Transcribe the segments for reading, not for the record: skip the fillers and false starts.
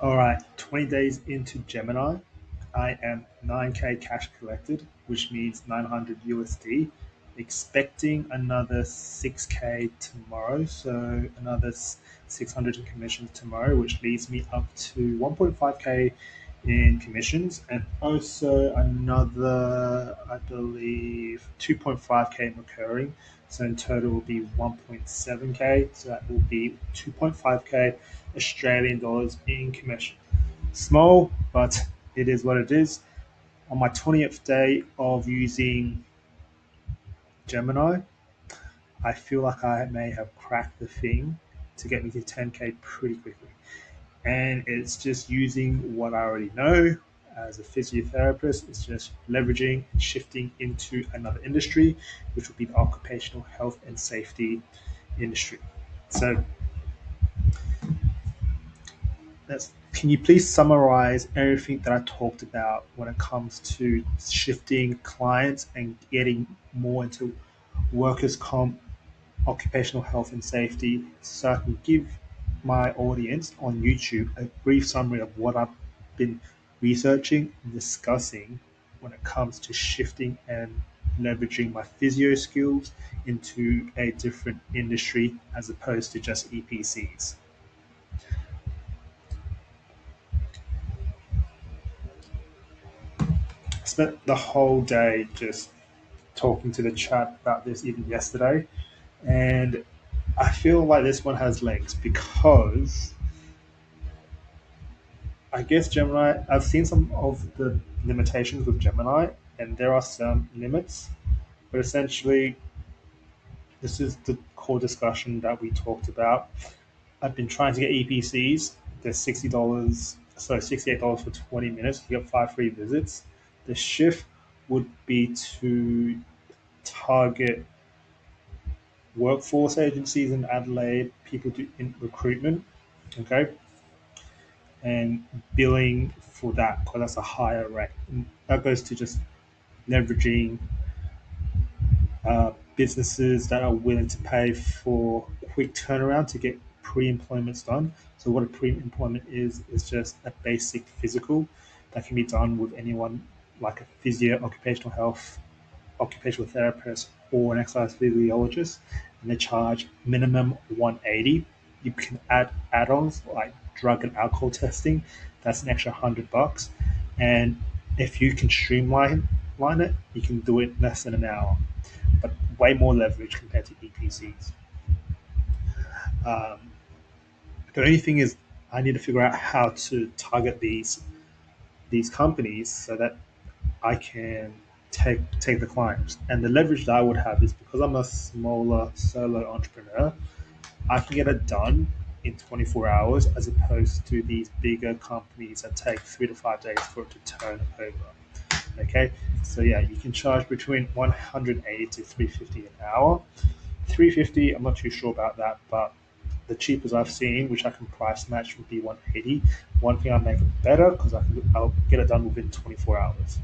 All right, 20 days into Gemini, I am 9K cash collected, which means 900 USD. Expecting another 6K tomorrow, so another 600 in commissions tomorrow, which leads me up to 1.5K in commissions and also another, I believe, 2.5K in recurring. So in total will be 1.7K. So that will be 2.5K Australian dollars in commission. Small, but it is what it is. On my 20th day of using Gemini, I feel like I may have cracked the thing to get me to 10K pretty quickly. And it's just using what I already know as a physiotherapist. It's just leveraging and shifting into another industry, which would be the occupational health and safety industry. So can you please summarize everything that I talked about when it comes to shifting clients and getting more into workers' comp, occupational health and safety, so I can give my audience on YouTube a brief summary of what I've been researching and discussing when it comes to shifting and leveraging my physio skills into a different industry as opposed to just EPCs. I spent the whole day just talking to the chat about this even yesterday, and I feel like this one has legs because I guess Gemini, I've seen some of the limitations with Gemini, and there are some limits, but essentially, this is the core discussion that we talked about. I've been trying to get EPCs. They're $60, sorry, $68 for 20 minutes. You get 5 free visits. The shift would be to target workforce agencies in Adelaide, people in recruitment, okay, and billing for that because that's a higher rate. And that goes to just leveraging businesses that are willing to pay for quick turnaround to get pre-employments done. So what a pre-employment is just a basic physical that can be done with anyone like a physio, occupational health, occupational therapist, or an exercise physiologist, and they charge minimum 180. You can add add-ons like drug and alcohol testing. That's an extra $100. And if you can streamline it, you can do it less than an hour, but way more leverage compared to EPCs. Um, the only thing is, I need to figure out how to target these companies so that I can take the clients. And the leverage that I would have is because I'm a smaller solo entrepreneur, I can get it done in 24 hours as opposed to these bigger companies that take 3 to 5 days for it to turn over. Okay, so yeah, you can charge between 180 to 350 an hour. 350, I'm not too sure about that, but the cheapest I've seen, which I can price match, would be 180. One thing I make it better because I'll get it done within 24 hours.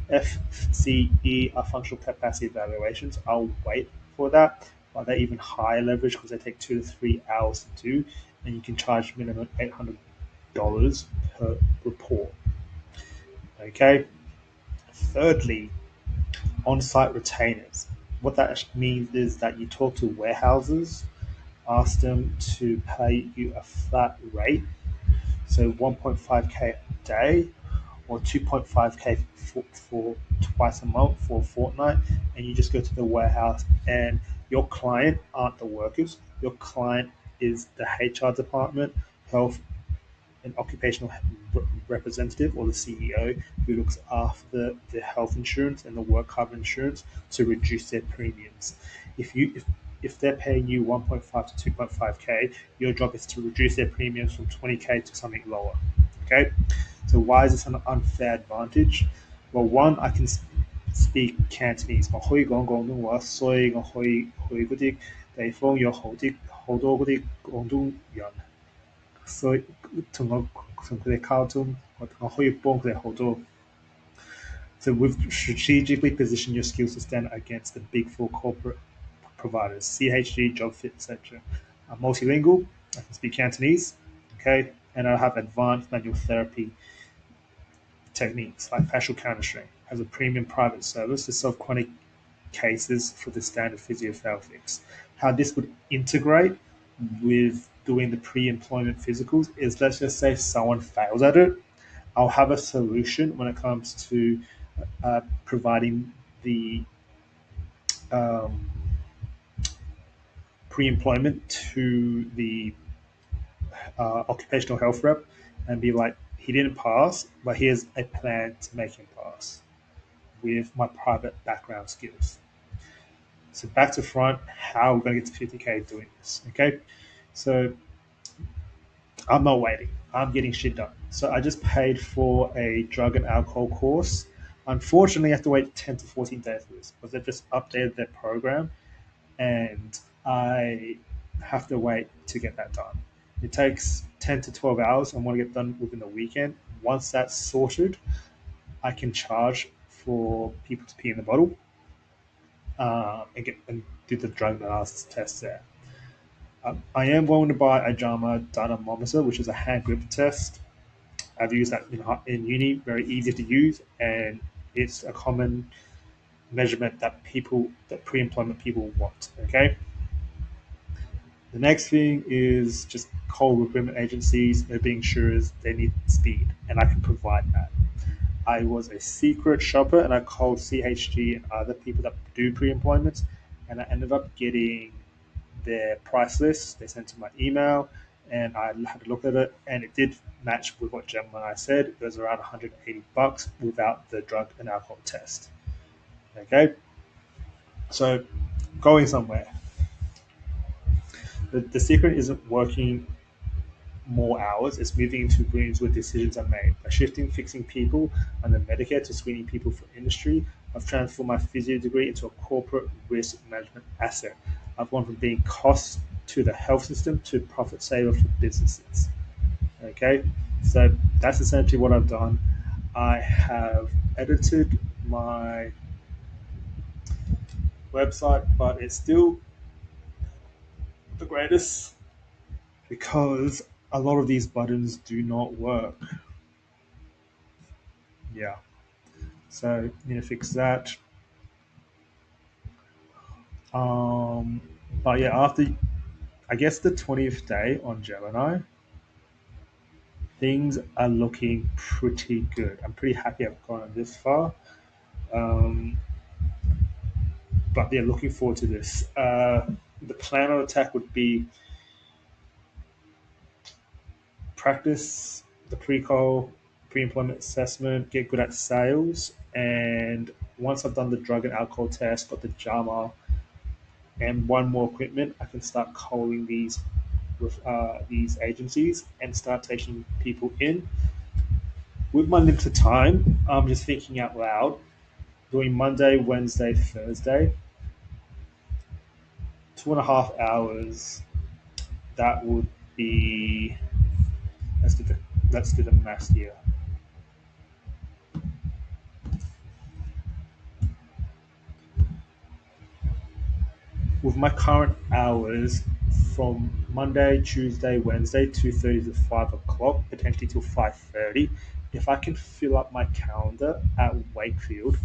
FCE are functional capacity evaluations. I'll wait for that, but they're even higher leverage because they take 2 to 3 hours to do, and you can charge minimum $800 per report. Okay. Thirdly, on-site retainers. What that means is that you talk to warehouses, ask them to pay you a flat rate, so 1.5K a day or 2.5K for twice a month for a fortnight, and you just go to the warehouse and your client aren't the workers. Your client is the HR department, health and occupational representative or the CEO who looks after the health insurance and the work cover insurance to reduce their premiums. If they're paying you 1.5 to 2.5K, your job is to reduce their premiums from 20K to something lower. Okay, so why is this an unfair advantage? Well, one, I can speak Cantonese. 我可以講廣東話，所以我可以去嗰啲地方有好多嗰啲廣東人，所以同佢哋溝通，我可以幫佢哋好多。So we've strategically positioned your skills to stand against the big four corporate providers, CHG, JobFit, etc. I'm multilingual. I can speak Cantonese. Okay, and I'll have advanced manual therapy techniques like fascial counter strength as a premium private service to solve chronic cases for the standard physiotherapists. How this would integrate with doing the pre-employment physicals is, let's just say someone fails at it, I'll have a solution when it comes to providing the um, pre-employment to the occupational health rep and be like, he didn't pass, but here's a plan to make him pass with my private background skills. So back to front, how we're going to get to 50K doing this. Okay, so I'm not waiting. I'm getting shit done. So I just paid for a drug and alcohol course. Unfortunately, I have to wait 10 to 14 days for this because they've just updated their program and I have to wait to get that done. It takes 10 to 12 hours. I want to get done within the weekend. Once that's sorted, I can charge for people to pee in the bottle and do the drug analysis test there. I am willing to buy a JAMA dynamometer, which is a hand grip test. I've used that in uni, very easy to use, and it's a common measurement that pre-employment people want. Okay. The next thing is just cold recruitment agencies. They're being insurers. They need speed, and I can provide that. I was a secret shopper, and I called CHG and other people that do pre-employment, and I ended up getting their price list. They sent to my email, and I had to look at it, and it did match with what Gemini said. It was around $180 without the drug and alcohol test. Okay, so going somewhere. The secret isn't working more hours. It's moving into rooms where decisions are made. By shifting fixing people under Medicare to screening people for industry, I've transformed my physio degree into a corporate risk management asset. I've gone from being cost to the health system to profit saver for businesses. Okay, so that's essentially what I've done. I have edited my website, but it's still the greatest because a lot of these buttons do not work. Yeah, so need to fix that. Um, but yeah, after I guess the 20th day on Gemini, things are looking pretty good. I'm pretty happy I've gone this far. Um, but yeah, looking forward to this. The plan of attack would be practice the pre-call, pre-employment assessment, get good at sales, and once I've done the drug and alcohol test, got the JAMA, and one more equipment, I can start calling these agencies and start taking people in. With my limited time, I'm just thinking out loud, doing Monday, Wednesday, Thursday, 2.5 hours. That would be let's do the let's do the math here. With my current hours from Monday, Tuesday, Wednesday, 2:30 to 5 o'clock, potentially till 5:30. If I can fill up my calendar at Wakefield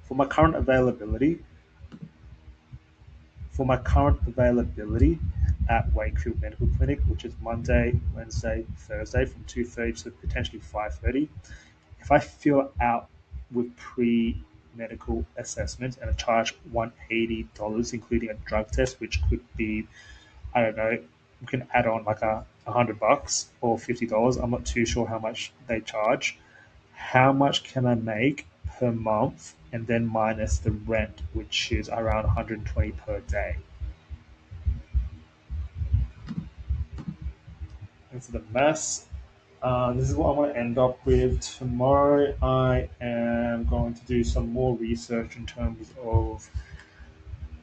for my current availability, for my current availability at Wakefield Medical Clinic, which is Monday, Wednesday, Thursday from 2:30 to potentially 5:30. If I fill out with pre-medical assessment and I charge $180, including a drug test, which could be, I don't know, you can add on like a $100 or $50. I'm not too sure how much they charge. How much can I make per month and then minus the rent, which is around 120 per day. Into the mass. This is what I want to end up with. Tomorrow, I am going to do some more research in terms of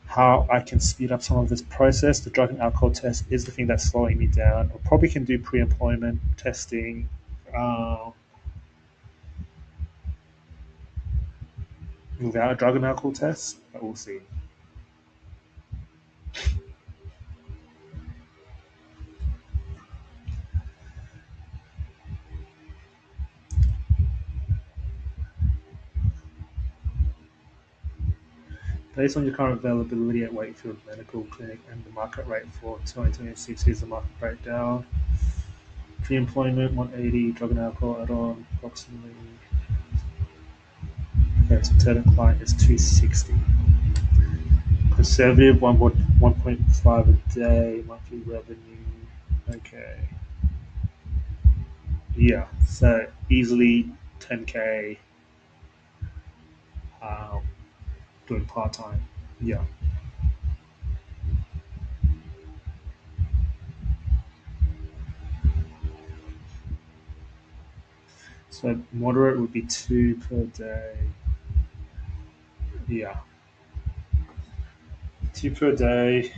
how I can speed up some of this process. The drug and alcohol test is the thing that's slowing me down. I probably can do pre employment testing without a drug and alcohol test, but we'll see. Based on your current availability at Wakefield Medical Clinic and the market rate for 2026, here's the market breakdown. Pre-employment 180, drug and alcohol add-on approximately. Okay, so total client is 260. Conservative 1.5 a day monthly revenue. Okay, yeah, so easily 10k um, doing part time. Yeah, so moderate would be two per day. Yeah, two per day,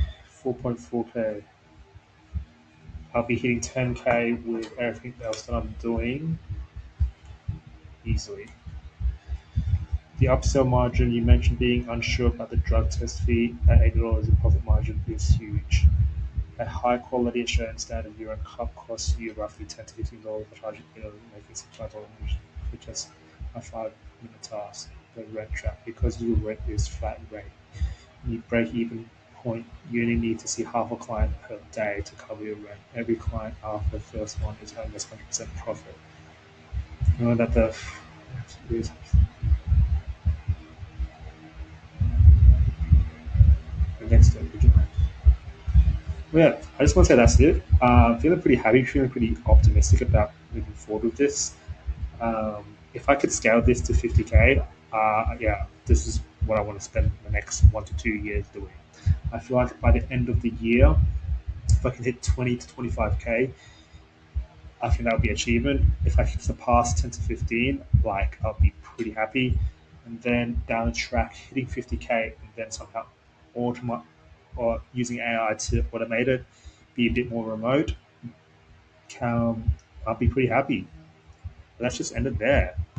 4.4k. I'll be hitting 10k with everything else that I'm doing easily. The upsell margin you mentioned being unsure about the drug test fee at $80 in profit margin is huge. A high quality Australian standard urine cup costs you roughly $10 to $15 for charging making $6 for just a 5 minute task. The rent trap because your rent is flat rate. You break even point, you only need to see half a client per day to cover your rent. Every client after the first one is almost 100% profit. You know that the next step, would you mind? Well, yeah, I just want to say that's it. Feeling pretty happy, feeling pretty optimistic about moving forward with this. If I could scale this to 50k, yeah, this is what I want to spend the next 1 to 2 years doing. I feel like by the end of the year, if I can hit 20 to 25k, I think that would be achievement. If I can surpass 10 to 15, like I'll be pretty happy. And then down the track, hitting 50k, and then somehow automate or using AI to automate it, be a bit more remote, I'll be pretty happy. Let's just end it there.